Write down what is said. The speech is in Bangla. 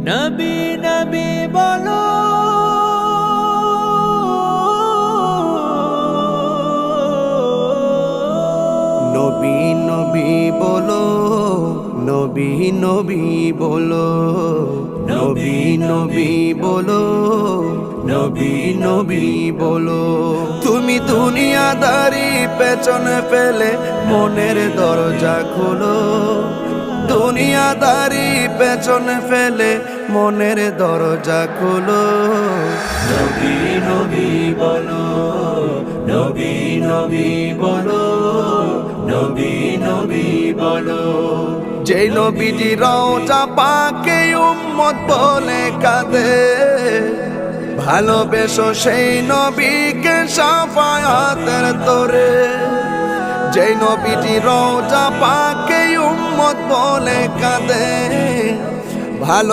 নবী নবী বলো, নবী নবী বলো, নবী নবী বলো, নবী নবী বলো, নবী নবী বলো। তুমি দুনিয়াদারি পেছনে ফেলে মনের দরজা খোলো, দুনিয়াদারি পেছনে ফেলে মনের দরজা খোলো। নবী নবী বলো, নবী নবী বলো, নবী নবী বলো। যে নবীজি রওজা পাকে উম্মত বলে কাঁদে, ভালোবেসো সেই নবীকে শাফায়াতের তরে। যে নবীজি রওজা পাকে উম্মত বলে কাঁদে, ভালো